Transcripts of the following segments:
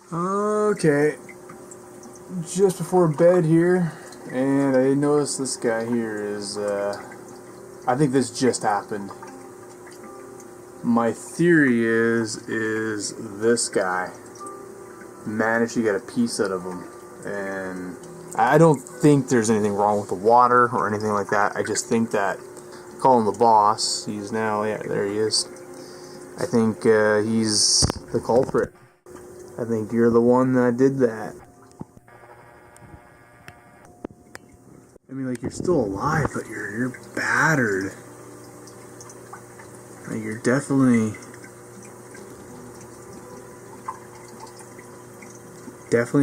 Okay, just before bed here, and I noticed this guy here is, I think this just happened. My theory is this guy managed to get a piece out of him, and I don't think there's anything wrong with the water or anything like that. I just think that, call him the boss, he's now, yeah, there he is. I think he's the culprit. I think you're the one that did that. I mean, like, you're still alive, but you're battered. Like, you're definitely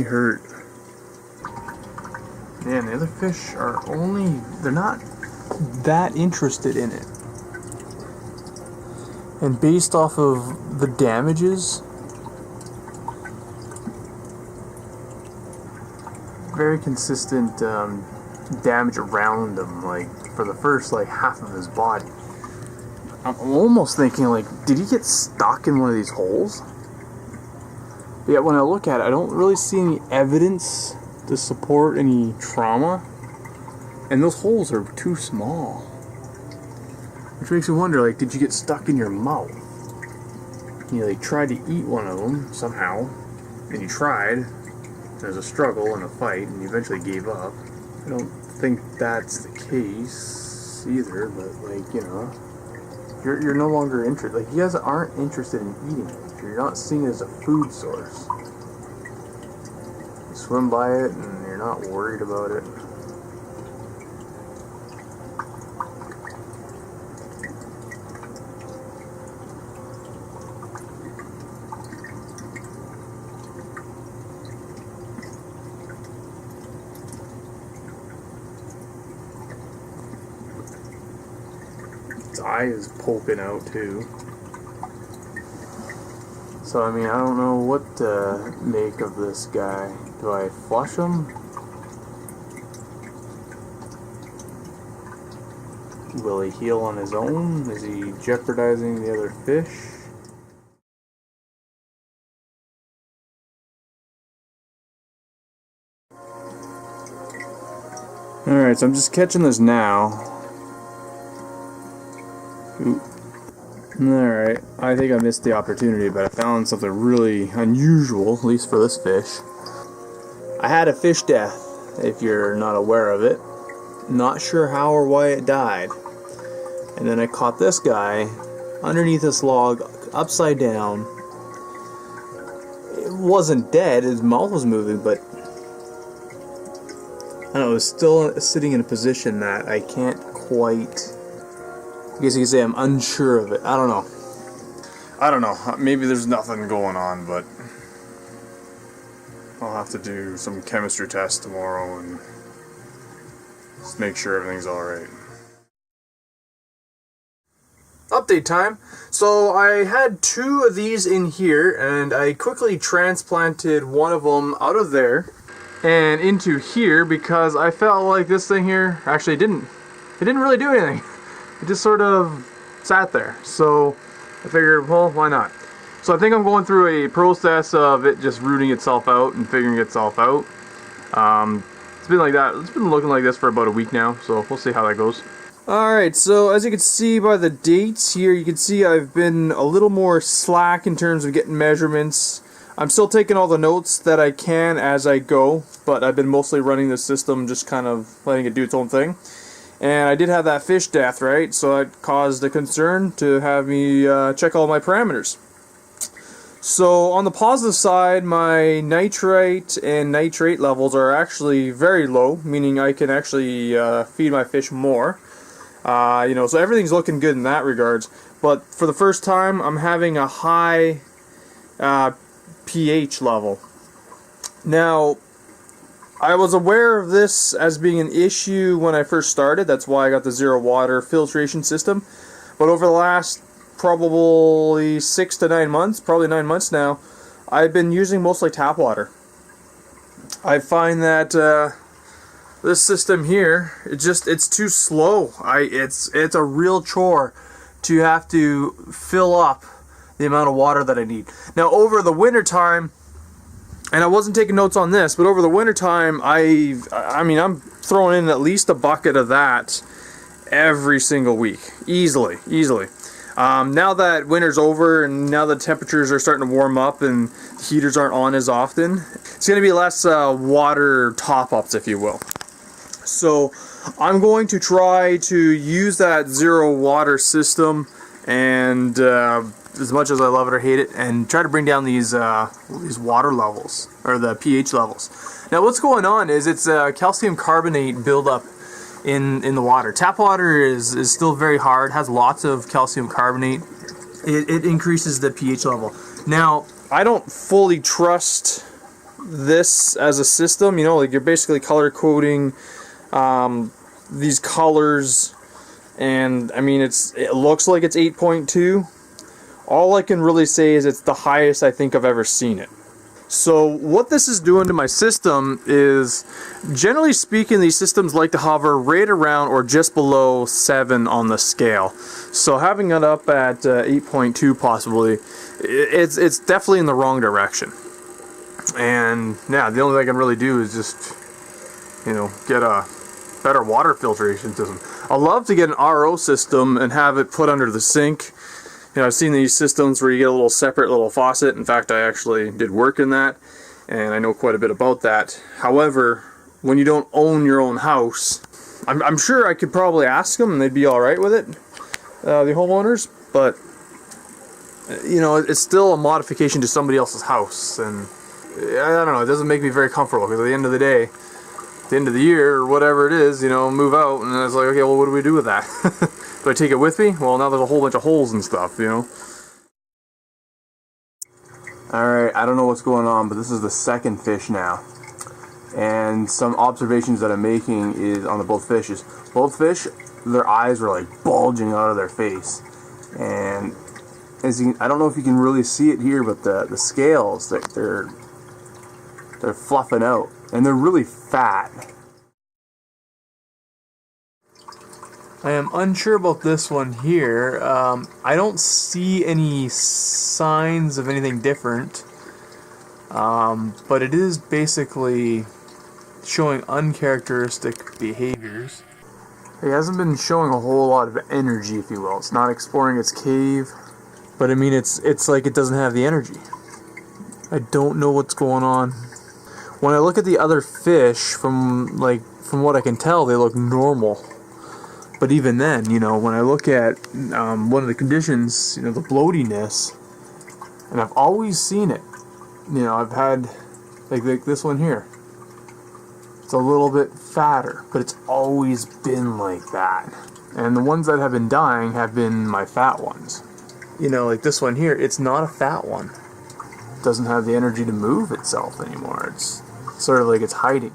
hurt. Man, the other fish are they're not that interested in it. And based off of the damages, very consistent damage around him, like for the first like half of his body. I'm almost thinking, like, did he get stuck in one of these holes? But yet when I look at it, I don't really see any evidence to support any trauma, and those holes are too small, which makes me wonder, like, did you get stuck in your mouth? You like tried to eat one of them somehow, and you tried. There's a struggle and a fight, and you eventually gave up. I don't think that's the case either, but, like, you know, you're no longer interested. Like, you guys aren't interested in eating it. You're not seeing it as a food source. You swim by it, and you're not worried about it. Its eye is poking out too. So I mean, I don't know what to make of this guy. Do I flush him? Will he heal on his own? Is he jeopardizing the other fish? Alright, so I'm just catching this now. Ooh. Alright, I think I missed the opportunity, but I found something really unusual, at least for this fish. I had a fish death, if you're not aware of it. Not sure how or why it died. And then I caught this guy underneath this log, upside down. It wasn't dead, his mouth was moving, but I don't know, it was still sitting in a position that I can't quite... I guess you could say I'm unsure of it. I don't know. Maybe there's nothing going on, but I'll have to do some chemistry tests tomorrow and just make sure everything's alright. Update time. So I had 2 of these in here, and I quickly transplanted one of them out of there and into here because I felt like this thing here actually didn't really do anything. It just sort of sat there. So I figured, well, why not? So I think I'm going through a process of it just rooting itself out and figuring itself out. It's been like that. It's been looking like this for about a week now, so we'll see how that goes. Alright, so as you can see by the dates here, you can see I've been a little more slack in terms of getting measurements. I'm still taking all the notes that I can as I go, but I've been mostly running the system, just kind of letting it do its own thing. And I did have that fish death, right? So it caused a concern to have me check all my parameters. So on the positive side, my nitrite and nitrate levels are actually very low, meaning I can actually feed my fish more. You know, so everything's looking good in that regards. But for the first time, I'm having a high pH level. Now, I was aware of this as being an issue when I first started. That's why I got the zero water filtration system. But over the last probably 6 to 9 months, probably 9 months now, I've been using mostly tap water. I find that this system here, it's too slow. It's a real chore to have to fill up the amount of water that I need. Now over the winter time, And I wasn't taking notes on this, but over the winter time, I mean, I'm throwing in at least a bucket of that every single week, easily. Now that winter's over and now the temperatures are starting to warm up and the heaters aren't on as often, it's going to be less water top-ups, if you will. So I'm going to try to use that zero water system, and as much as I love it or hate it, and try to bring down these water levels, or the pH levels. Now what's going on is it's calcium carbonate buildup in the water. Tap water is still very hard, has lots of calcium carbonate. It increases the pH level. Now, I don't fully trust this as a system, you know, like you're basically color coding these colors, and I mean it looks like it's 8.2. All I can really say is it's the highest I think I've ever seen it. So what this is doing to my system is, generally speaking, these systems like to hover right around or just below 7 on the scale. So having it up at 8.2 possibly, it's definitely in the wrong direction. And yeah, the only thing I can really do is just, you know, get a better water filtration system. I'd love to get an RO system and have it put under the sink. You know, I've seen these systems where you get a little separate little faucet. In fact, I actually did work in that, and I know quite a bit about that. However, when you don't own your own house, I'm sure I could probably ask them and they'd be all right with it, the homeowners, but you know, it's still a modification to somebody else's house, and I don't know, it doesn't make me very comfortable, because at the end of the day, at the end of the year or whatever it is, you know, move out, and it's like, okay, well, what do we do with that? Do I take it with me? Well, now there's a whole bunch of holes and stuff, you know. Alright, I don't know what's going on, but this is the second fish now. And some observations that I'm making is on the both fishes. Both fish, their eyes were like bulging out of their face. And as you, I don't know if you can really see it here, but the scales, they're fluffing out. And they're really fat. I am unsure about this one here. I don't see any signs of anything different, but it is basically showing uncharacteristic behaviors. It hasn't been showing a whole lot of energy, if you will. It's not exploring its cave, but I mean, it's like it doesn't have the energy. I don't know what's going on. When I look at the other fish, from what I can tell, they look normal. But even then, you know, when I look at one of the conditions, you know, the bloatiness, and I've always seen it. You know, I've had, like this one here. It's a little bit fatter, but it's always been like that. And the ones that have been dying have been my fat ones. You know, like this one here, it's not a fat one. It doesn't have the energy to move itself anymore. It's sort of like it's hiding.